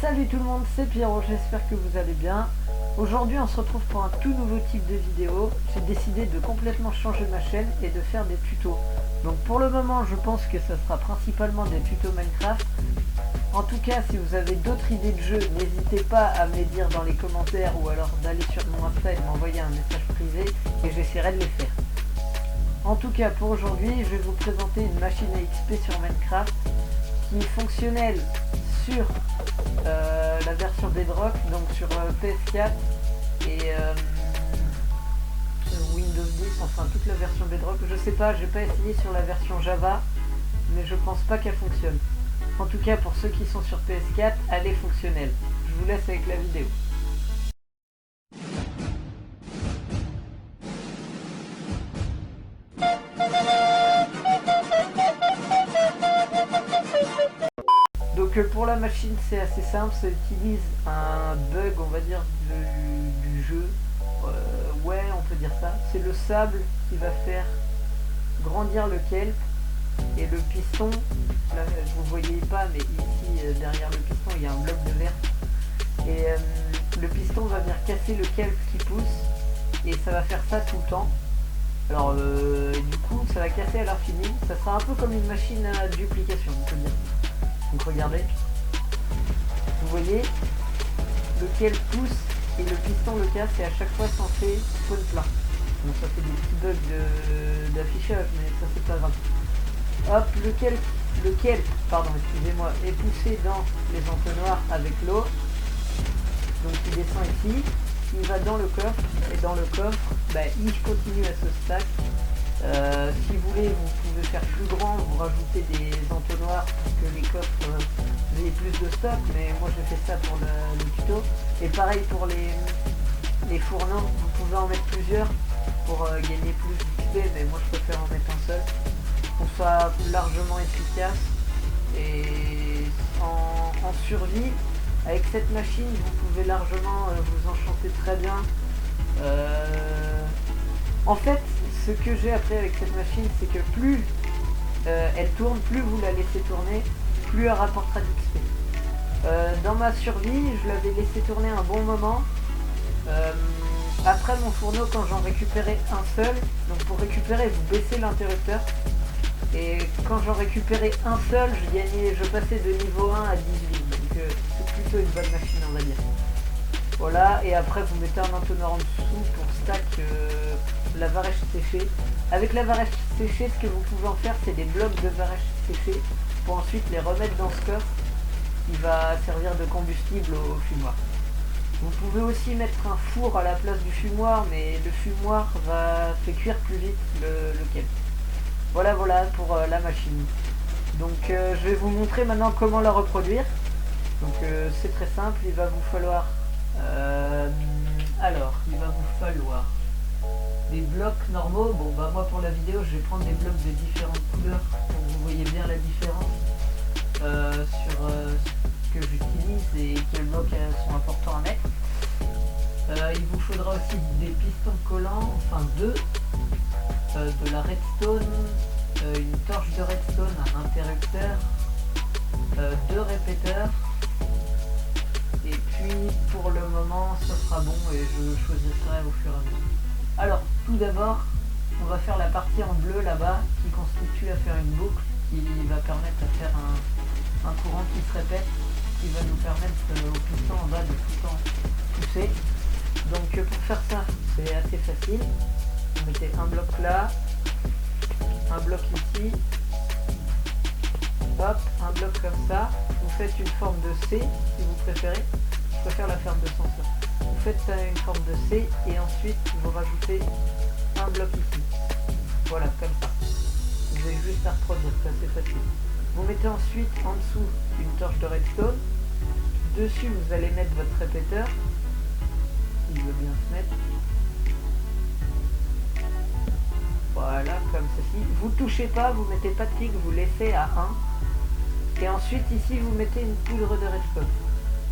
Salut tout le monde, c'est Pierrot, j'espère que vous allez bien. Aujourd'hui on se retrouve pour un tout nouveau type de vidéo. J'ai décidé de complètement changer ma chaîne et de faire des tutos. Donc pour le moment je pense que ça sera principalement des tutos Minecraft. En tout cas si vous avez d'autres idées de jeux, n'hésitez pas à me les dire dans les commentaires ou alors d'aller sur mon Insta et de m'envoyer un message privé et j'essaierai de les faire. En tout cas pour aujourd'hui je vais vous présenter une machine à XP sur Minecraft qui est fonctionnelle sur la version Bedrock, donc sur PS4 et Windows 10, enfin toute la version Bedrock. Je sais pas, j'ai pas essayé sur la version Java, mais je pense pas qu'elle fonctionne. En tout cas pour ceux qui sont sur PS4, elle est fonctionnelle. Je vous laisse avec la vidéo. Donc pour la machine c'est assez simple, ça utilise un bug on va dire du jeu, ouais on peut dire ça, c'est le sable qui va faire grandir le kelp et le piston, là vous voyez pas mais ici derrière le piston il y a un bloc de verre et le piston va venir casser le kelp qui pousse et ça va faire ça tout le temps. Alors du coup ça va casser à l'infini, ça sera un peu comme une machine à duplication on peut dire. Donc regardez, vous voyez, lequel pousse et le piston le casse et à chaque fois censé spawn plat. Donc ça fait des petits bugs d'affichage mais ça c'est pas grave. Hop, lequel excusez-moi, est poussé dans les entonnoirs avec l'eau. Donc il descend ici, il va dans le coffre et dans le coffre, il continue à se stack. Si vous voulez, vous pouvez faire plus grand, vous rajoutez des entonnoirs pour que les coffres aient plus de stock, mais moi j'ai fait ça pour le tuto. Et pareil pour les fourneaux, vous pouvez en mettre plusieurs pour gagner plus d'XP, mais moi je préfère en mettre un seul pour que ça soit largement efficace. Et en survie, avec cette machine, vous pouvez largement vous enchanter très bien. En fait, ce que j'ai appris avec cette machine, c'est que plus elle tourne, plus vous la laissez tourner, plus elle rapportera d'XP. Dans ma survie, je l'avais laissé tourner un bon moment. Après mon fourneau, quand j'en récupérais un seul, donc pour récupérer, vous baissez l'interrupteur. Et quand j'en récupérais un seul, je passais de niveau 1 à 18. Donc c'est plutôt une bonne machine, on va dire. Voilà, et après vous mettez un entonnoir en dessous pour stack la varèche séchée. Avec la varèche séchée, ce que vous pouvez en faire, c'est des blocs de varèche séchée pour ensuite les remettre dans ce coffre qui va servir de combustible au fumoir. Vous pouvez aussi mettre un four à la place du fumoir, mais le fumoir fait cuire plus vite le kelp. Voilà pour la machine. Donc je vais vous montrer maintenant comment la reproduire. Donc c'est très simple, il va vous falloir des blocs normaux. Bon moi pour la vidéo je vais prendre des blocs de différentes couleurs pour que vous voyez bien la différence sur ce que j'utilise et quels blocs sont importants à mettre. Il vous faudra aussi des pistons collants, enfin deux, de la redstone, une torche de redstone, un interrupteur, deux répéteurs. Et puis pour le moment ça sera bon et je choisirai au fur et à mesure. Alors tout d'abord on va faire la partie en bleu là-bas qui constitue à faire une boucle qui va permettre à faire un courant qui se répète, qui va nous permettre au piston en bas de tout le temps pousser. Donc pour faire ça c'est assez facile, vous mettez un bloc là, un bloc ici, hop, un bloc comme ça, vous faites une forme de C si vous préférez, je préfère la faire de ce sens là. Vous faites ça une forme de C et ensuite vous rajoutez un bloc ici, voilà comme ça. Vous avez juste à reproduire, c'est assez facile. Vous mettez ensuite en dessous une torche de redstone, dessus vous allez mettre votre répéteur, il veut bien se mettre. Voilà, comme ceci. Vous touchez pas, vous mettez pas de clic, vous laissez à 1. Et ensuite ici vous mettez une poudre de redstone.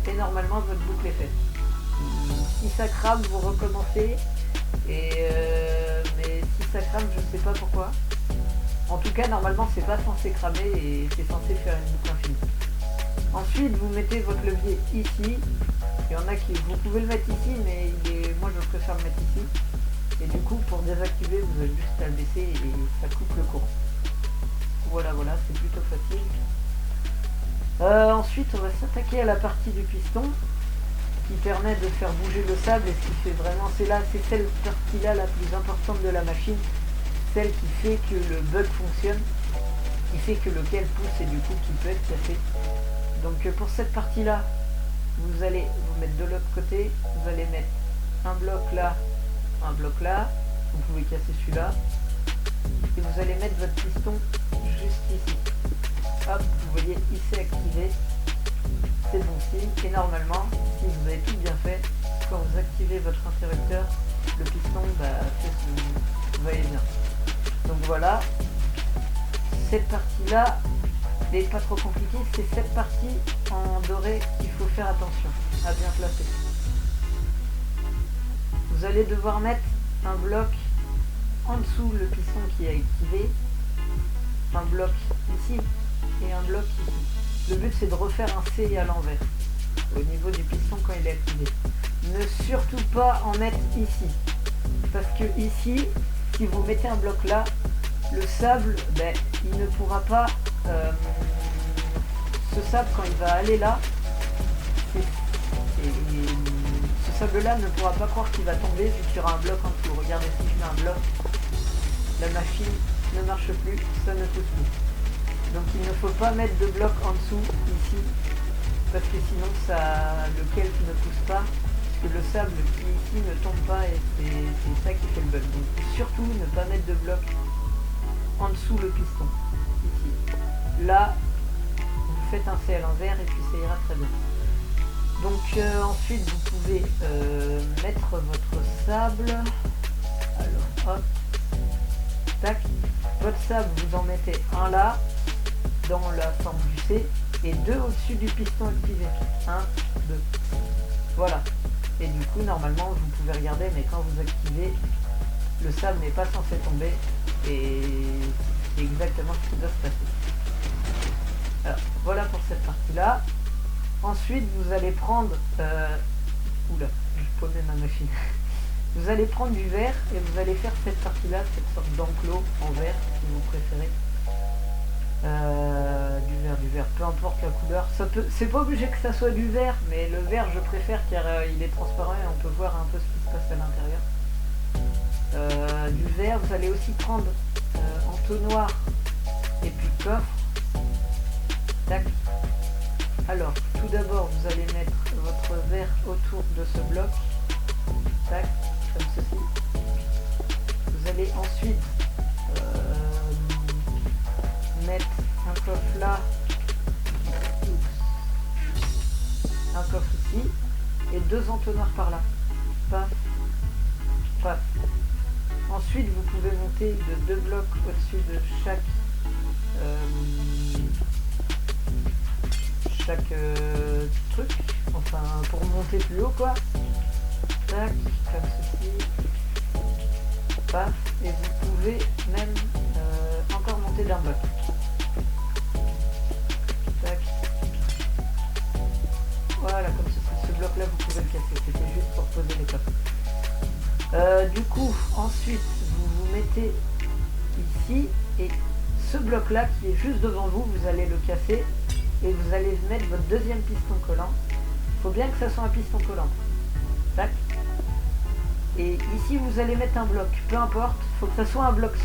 Et normalement votre boucle est faite. Si ça crame, vous recommencez. Mais si ça crame, je sais pas pourquoi. En tout cas, normalement c'est pas censé cramer et c'est censé faire une boucle infinie. Ensuite, vous mettez votre levier ici. Il y en a qui... Vous pouvez le mettre ici, mais moi je préfère le mettre ici. Et du coup, pour désactiver, vous avez juste à le baisser et ça coupe le courant. Voilà, voilà, c'est plutôt facile. Ensuite, on va s'attaquer à la partie du piston qui permet de faire bouger le sable et ce qui fait vraiment... C'est cette partie-là la plus importante de la machine. Celle qui fait que le bug fonctionne, qui fait que le câble pousse et du coup qui peut être cassé. Donc pour cette partie-là, vous allez vous mettre de l'autre côté, vous allez mettre un bloc là, vous pouvez casser celui-là, et vous allez mettre votre piston juste ici. Hop, vous voyez, il s'est activé, c'est bon signe, et normalement, si vous avez tout bien fait, quand vous activez votre interrupteur, le piston fait ce va-et-vient. Donc voilà, cette partie-là n'est pas trop compliquée, c'est cette partie en doré qu'il faut faire attention à bien placer. Vous allez devoir mettre un bloc en dessous le piston qui est activé, un bloc ici et un bloc ici. Le but c'est de refaire un C à l'envers au niveau du piston quand il est activé. Ne surtout pas en mettre ici, parce que ici, si vous mettez un bloc là, le sable, il ne pourra pas... ce sable, quand il va aller là, ce sable-là ne pourra pas croire qu'il va tomber vu qu'il y aura un bloc en dessous. Regardez, si je mets un bloc, la machine ne marche plus, ça ne pousse plus. Donc il ne faut pas mettre de bloc en dessous, ici, parce que sinon le kelp ne pousse pas, parce que le sable qui est ici ne tombe pas et c'est ça qui fait le bug. Donc surtout ne pas mettre de bloc en dessous le piston, ici. Là, vous faites un C à l'envers et puis ça ira très bien. Donc ensuite vous pouvez mettre votre sable. Alors hop, tac. Votre sable, vous en mettez un là, dans la forme du C, et deux au-dessus du piston activé. 1, 2. Voilà. Et du coup, normalement, vous pouvez regarder, mais quand vous activez, le sable n'est pas censé tomber, et c'est exactement ce qui doit se passer. Alors, voilà pour cette partie-là. Ensuite, vous allez prendre... Oula, je paumais ma machine. Vous allez prendre du verre et vous allez faire cette partie-là, cette sorte d'enclos en verre, si vous préférez. Du verre, peu importe la couleur. C'est pas obligé que ça soit du verre, mais le verre je préfère car il est transparent et on peut voir un peu ce qui se passe à l'intérieur. Du verre, vous allez aussi prendre entonnoir et puis coffre. Tac. Alors, tout d'abord, vous allez mettre votre verre autour de ce bloc. Tac, comme ceci. Vous allez ensuite mettre un coffre là, un coffre ici, et deux entonnoirs par là. Paf, paf. Ensuite, vous pouvez monter de deux blocs au-dessus de chaque truc, enfin pour monter plus haut quoi. Tac, comme ceci. Paf, et vous pouvez même encore monter d'un bloc. Tac. Voilà, comme ceci. Ce bloc là vous pouvez le casser, c'était juste pour poser les coffres. Du coup, ensuite vous vous mettez ici et ce bloc là qui est juste devant vous, vous allez le casser et vous allez mettre votre deuxième piston collant. Il faut bien que ça soit un piston collant. Tac. Et ici vous allez mettre un bloc, peu importe, il faut que ça soit un bloc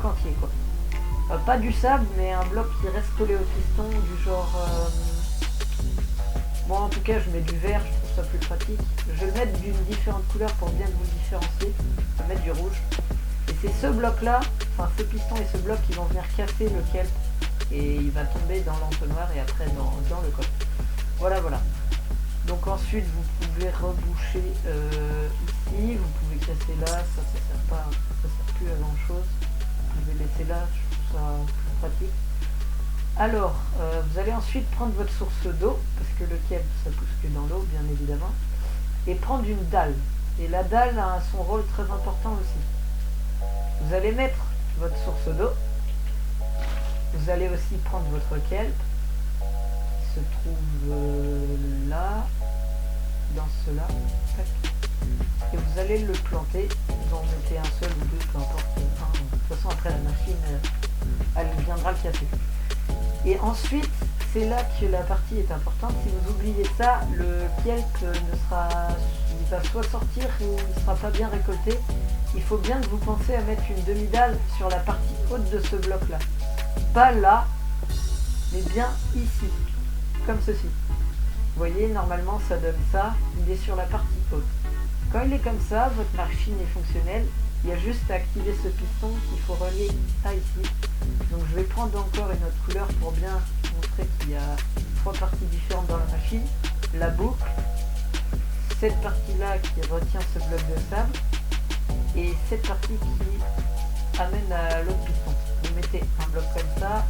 entier quoi. Pas du sable mais un bloc qui reste collé au piston du genre... Bon en tout cas je mets du vert, je trouve ça plus pratique. Je vais le mettre d'une différente couleur pour bien vous différencier. Je vais mettre du rouge. Et c'est ce bloc là, enfin ce piston et ce bloc qui vont venir casser le kelp. Et il va tomber dans l'entonnoir et après dans le coffre. Voilà, voilà. Donc ensuite vous pouvez reboucher ici, vous pouvez casser là, ça sert plus à grand chose. Vous pouvez laisser là, je trouve ça plus pratique. Alors, vous allez ensuite prendre votre source d'eau, parce que le kelp ça pousse que dans l'eau bien évidemment, et prendre une dalle. Et la dalle a son rôle très important aussi. Vous allez mettre votre source d'eau. Vous allez aussi prendre votre kelp se trouve là, dans cela. Et vous allez le planter. Vous en mettez un seul ou deux, peu importe. Enfin, de toute façon, après la machine, elle viendra le casser. Et ensuite, c'est là que la partie est importante. Si vous oubliez ça, le kelp il va soit sortir ou il ne sera pas bien récolté. Il faut bien que vous pensiez à mettre une demi-dalle sur la partie haute de ce bloc-là. Pas là, mais bien ici, comme ceci. Vous voyez, normalement, ça donne ça. Il est sur la partie haute. Quand il est comme ça, votre machine est fonctionnelle. Il y a juste à activer ce piston qu'il faut relier à ici. Donc je vais prendre encore une autre couleur pour bien montrer qu'il y a 3 parties différentes dans la machine. La boucle, cette partie-là qui retient ce bloc de sable, et cette partie qui amène à l'autre piston. Vous mettez un bloc comme ça,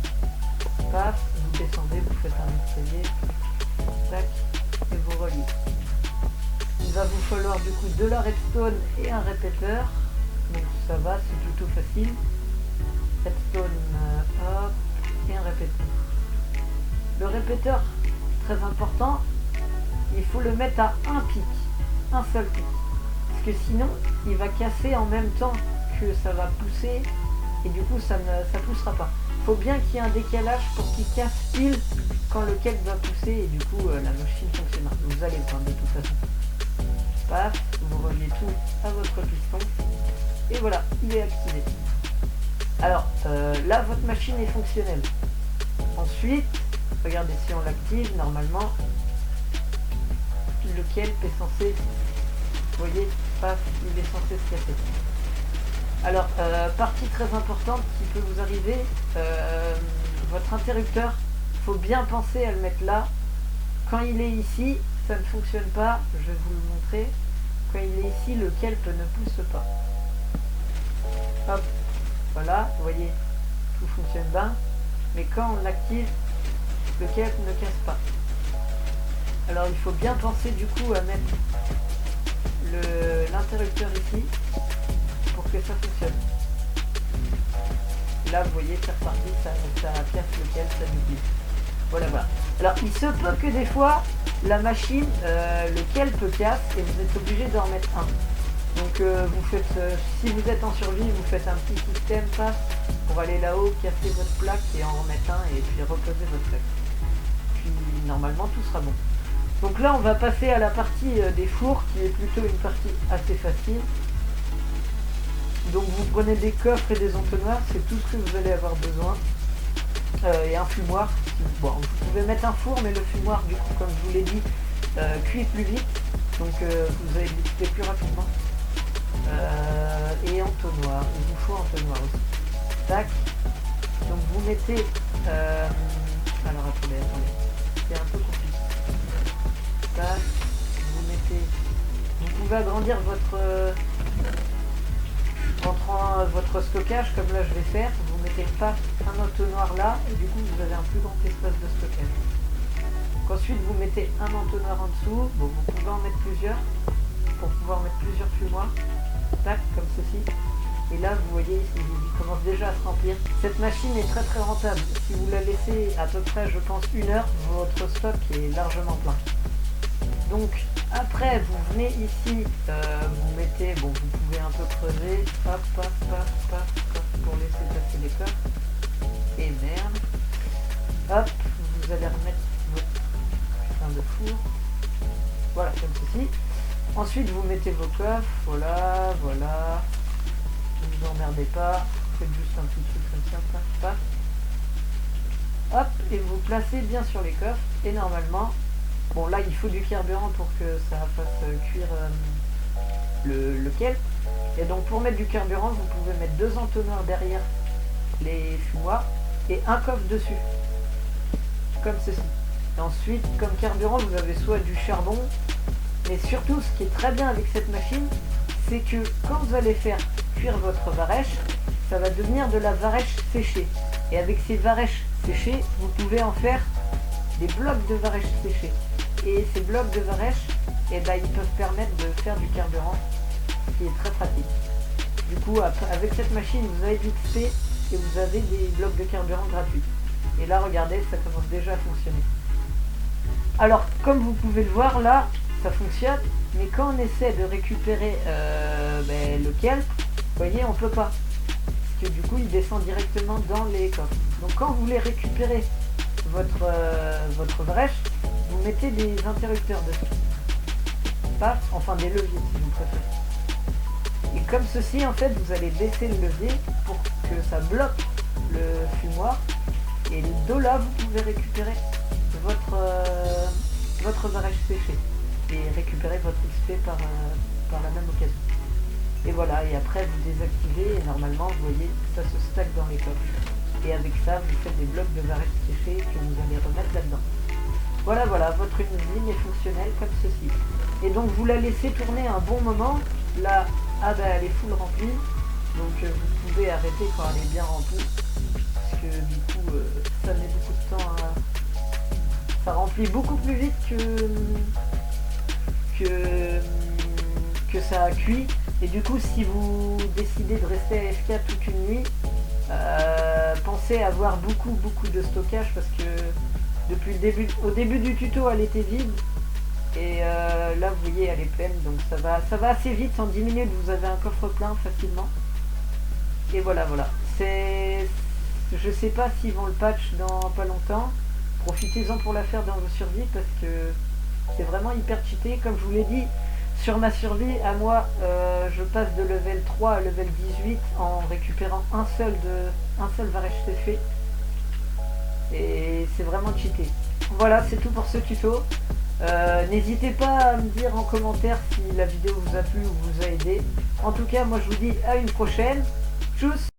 paf, vous descendez, vous faites un escalier, tac, et vous reliez. Il va vous falloir du coup de la redstone et un répéteur. Donc ça va, c'est plutôt facile. Redstone, hop, et un répéteur. Le répéteur, très important, il faut le mettre à un pic, un seul pic. Parce que sinon, il va casser en même temps que ça va pousser, et du coup ça poussera pas. Il faut bien qu'il y ait un décalage pour qu'il casse pile quand le kelp va pousser, et du coup la machine fonctionnera. Vous allez le prendre de toute façon. Paf, vous reliez tout à votre piston. Et voilà, il est activé. Alors, là, votre machine est fonctionnelle. Ensuite, regardez, si on l'active, normalement, le kelp est censé, vous voyez, paf, il est censé se casser. Alors, partie très importante qui peut vous arriver, votre interrupteur, il faut bien penser à le mettre là. Quand il est ici, ça ne fonctionne pas, je vais vous le montrer. Quand il est ici, le kelp ne pousse pas. Hop, voilà, vous voyez, tout fonctionne bien. Mais quand on l'active, le kelp ne casse pas. Alors il faut bien penser du coup à mettre l'interrupteur ici pour que ça fonctionne. Là vous voyez, c'est reparti, ça casse le kelp, ça nous dit. Voilà. Alors il se peut que des fois la machine, le kelp casse et vous êtes obligé d'en remettre un. Donc vous faites, si vous êtes en survie, vous faites un petit système passe pour aller là-haut, casser votre plaque et en remettre un et puis reposer votre plaque. Puis normalement tout sera bon. Donc là on va passer à la partie des fours qui est plutôt une partie assez facile. Donc vous prenez des coffres et des entonnoirs, c'est tout ce que vous allez avoir besoin. Et un fumoir. Bon, vous pouvez mettre un four, mais le fumoir, du coup, comme je vous l'ai dit, cuit plus vite. Donc vous allez l'utiliser plus rapidement. Et entonnoir, il vous faut entonnoir aussi. Tac. Donc vous mettez... alors attendez. C'est un peu compliqué. Tac. Vous mettez... Vous pouvez agrandir votre stockage, comme là je vais faire. Vous mettez pas un entonnoir là, et du coup vous avez un plus grand espace de stockage. Donc ensuite vous mettez un entonnoir en dessous. Bon, vous pouvez en mettre plusieurs, pour pouvoir mettre plusieurs fumoirs. Tac, comme ceci. Et là vous voyez, il commence déjà à se remplir. Cette machine est très très rentable. Si vous la laissez à peu près, je pense, 1 heure, votre stock est largement plein. Donc après vous venez ici, vous mettez, bon, vous pouvez un peu creuser, hop, pour laisser passer les coffres. Et merde. Hop, vous allez remettre votre putain de four. Voilà, comme ceci. Ensuite vous mettez vos coffres, voilà. Ne vous emmerdez pas, faites juste un petit truc comme ça, paf. Hop, et vous placez bien sur les coffres, et normalement, bon là il faut du carburant pour que ça fasse cuire le kelp. Et donc pour mettre du carburant, vous pouvez mettre 2 entonnoirs derrière les fumoirs et un coffre dessus, comme ceci. Et ensuite, comme carburant, vous avez soit du charbon, mais surtout ce qui est très bien avec cette machine, c'est que quand vous allez faire cuire votre varèche, ça va devenir de la varèche séchée. Et avec ces varèches séchées, vous pouvez en faire des blocs de varèche séchée. Et ces blocs de varèche, eh ben, ils peuvent permettre de faire du carburant, ce qui est très pratique. Du coup, avec cette machine, vous avez du XP et vous avez des blocs de carburant gratuits. Et là, regardez, ça commence déjà à fonctionner. Alors, comme vous pouvez le voir là, ça fonctionne, mais quand on essaie de récupérer le kelp, vous voyez, on peut pas. Parce que du coup, il descend directement dans les coffres. Donc quand vous voulez récupérer votre brèche, vous mettez des interrupteurs dessus. Pas, enfin des leviers si vous préférez. Et comme ceci, en fait, vous allez baisser le levier pour que ça bloque le fumoir. Et de là, vous pouvez récupérer votre barrage séché et récupérer votre XP par la même occasion. Et voilà, et après vous désactivez et normalement vous voyez ça se stack dans les coffres. Et avec ça vous faites des blocs de barrage séché que vous allez remettre là-dedans. Voilà, votre usine est fonctionnelle comme ceci. Et donc vous la laissez tourner un bon moment. Là, elle est full remplie. Donc vous pouvez arrêter quand elle est bien remplie. Parce que du coup ça met beaucoup de temps à... Ça remplit beaucoup plus vite que ça a cuit. Et du coup, si vous décidez de rester à AFK toute une nuit, pensez à avoir beaucoup de stockage parce que depuis au début du tuto, elle était vide. Et là, vous voyez, elle est pleine. Donc ça va assez vite. En 10 minutes, vous avez un coffre plein facilement. Et voilà. Je sais pas s'ils vont le patch dans pas longtemps. Profitez-en pour la faire dans vos survies parce que c'est vraiment hyper cheaté. Comme je vous l'ai dit, sur ma survie, à moi, je passe de level 3 à level 18 en récupérant un seul varech séché. Et c'est vraiment cheaté. Voilà, c'est tout pour ce tuto. N'hésitez pas à me dire en commentaire si la vidéo vous a plu ou vous a aidé. En tout cas, moi je vous dis à une prochaine. Tchuss!